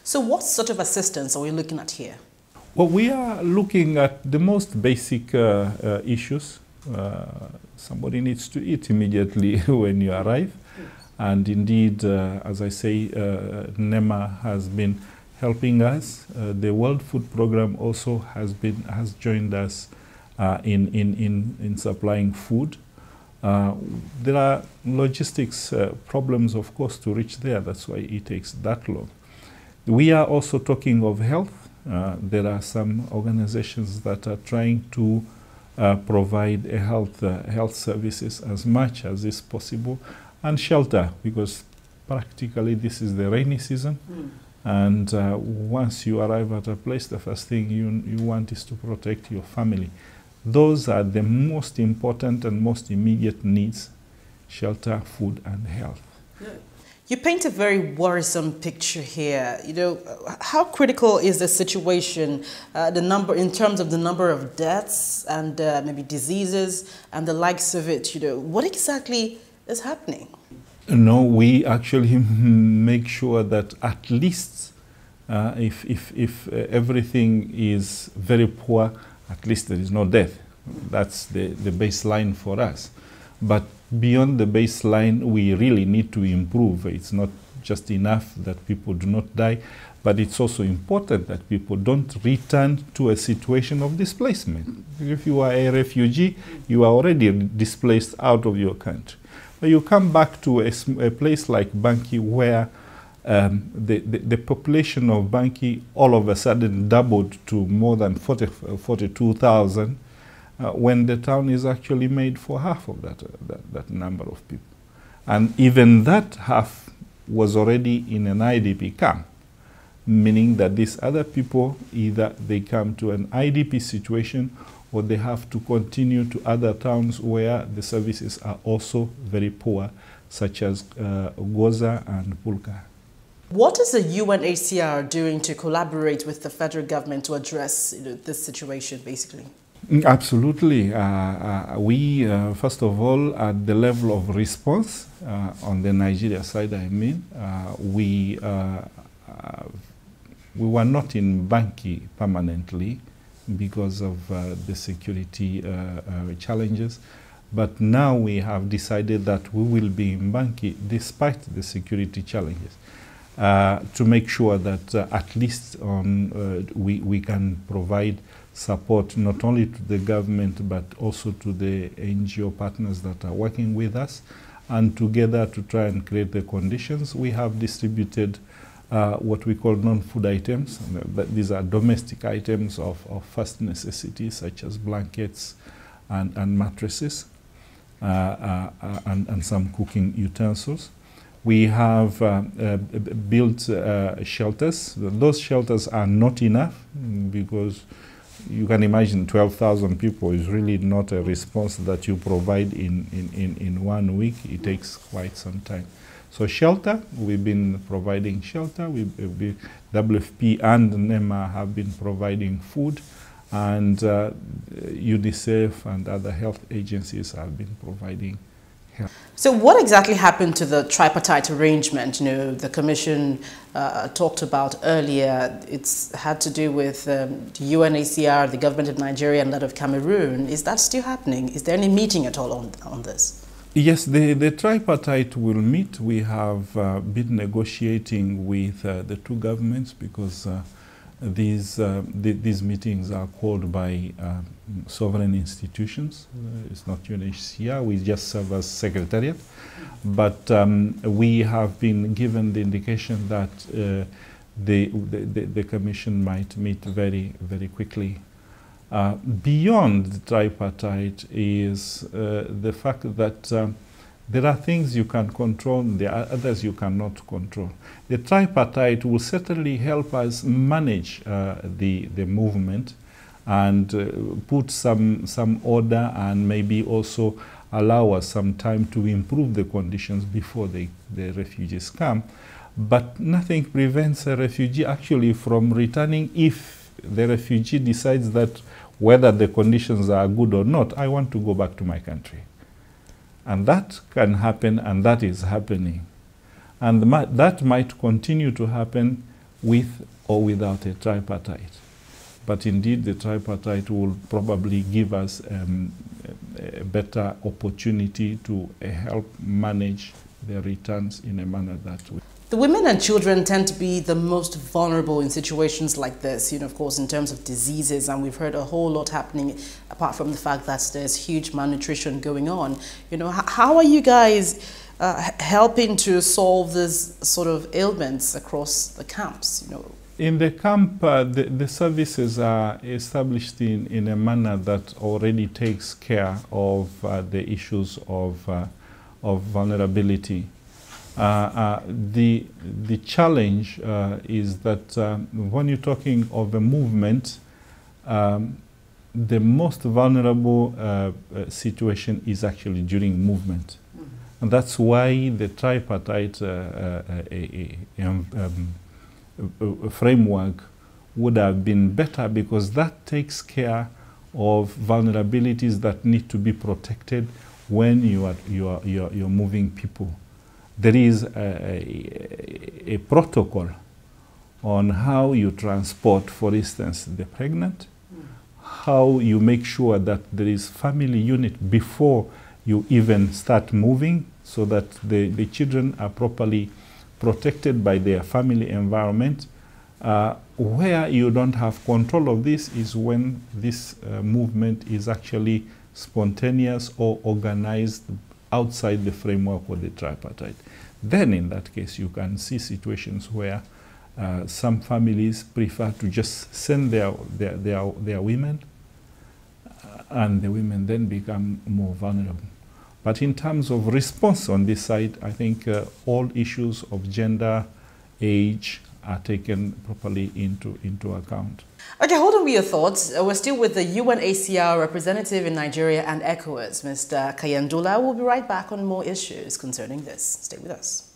So what sort of assistance are we looking at here? Well, we are looking at the most basic issues. Somebody needs to eat immediately when you arrive. And indeed, as I say, NEMA has been helping us. The World Food Programme also has joined us in supplying food. There are logistics problems, of course, to reach there. That's why it takes that long. We are also talking of health. There are some organizations that are trying to provide health services as much as is possible, and shelter, because practically this is the rainy season. And once you arrive at a place, the first thing you want is to protect your family. Those are the most important and most immediate needs: shelter, food, and health. You paint a very worrisome picture here. You know, how critical is the situation, in terms of the number of deaths and maybe diseases and the likes of it? You know, what exactly is happening? No, we actually make sure that at least if everything is very poor, at least there is no death. That's the baseline for us. But beyond the baseline, we really need to improve. It's not just enough that people do not die, but it's also important that people don't return to a situation of displacement. If you are a refugee, you are already displaced out of your country. But you come back to a place like Banki, where the population of Banki all of a sudden doubled to more than 42,000, when the town is actually made for half of that number of people. And even that half was already in an IDP camp, meaning that these other people, either they come to an IDP situation or they have to continue to other towns where the services are also very poor, such as Goza and Pulka. What is the UNHCR doing to collaborate with the federal government to address this situation, basically? Absolutely. We, first of all, at the level of response, on the Nigeria side, I mean, we were not in Banki permanently because of the security challenges. But now we have decided that we will be in Banki despite the security challenges, to make sure that at least we can provide support not only to the government but also to the NGO partners that are working with us, and together to try and create the conditions. We have distributed what we call non-food items. These are domestic items of first necessity, such as blankets and mattresses and some cooking utensils. We have built shelters. Those shelters are not enough because you can imagine 12,000 people is really not a response that you provide in 1 week. It takes quite some time. So shelter, we've been providing shelter. WFP and NEMA have been providing food, and UNICEF and other health agencies have been providing help. So what exactly happened to the tripartite arrangement, the Commission talked about earlier? It's had to do with the UNHCR, the government of Nigeria, and that of Cameroon. Is that still happening? Is there any meeting at all on this? Yes, the tripartite will meet. We have been negotiating with the two governments because these meetings are called by sovereign institutions. It's not UNHCR, we just serve as secretariat. But we have been given the indication that the Commission might meet very, very quickly. Beyond the tripartite is the fact that there are things you can control and there are others you cannot control. The tripartite will certainly help us manage the movement and put some order, and maybe also allow us some time to improve the conditions before the refugees come. But nothing prevents a refugee actually from returning if the refugee decides that whether the conditions are good or not, I want to go back to my country. And that can happen, and that is happening. And that might continue to happen with or without a tripartite. But indeed, the tripartite will probably give us a better opportunity to help manage the returns in a manner that way. The women and children tend to be the most vulnerable in situations like this, of course, in terms of diseases, and we've heard a whole lot happening apart from the fact that there's huge malnutrition going on. How are you guys helping to solve these sort of ailments across the camps? In the camp, the services are established in a manner that already takes care of the issues of vulnerability. The challenge is that when you're talking of a movement, the most vulnerable situation is actually during movement. And that's why the tripartite framework would have been better, because that takes care of vulnerabilities that need to be protected when you're moving people. There is a protocol on how you transport, for instance, the pregnant, how you make sure that there is family unit before you even start moving, so that the children are properly protected by their family environment. Where you don't have control of this is when this movement is actually spontaneous or organized outside the framework of the tripartite. Then in that case you can see situations where some families prefer to just send their women, and the women then become more vulnerable. But in terms of response on this side, I think all issues of gender, age are taken properly into account. Okay, hold on with your thoughts. We're still with the UNHCR representative in Nigeria and ECOWAS, Mr. Kayandula. We'll be right back on more issues concerning this. Stay with us.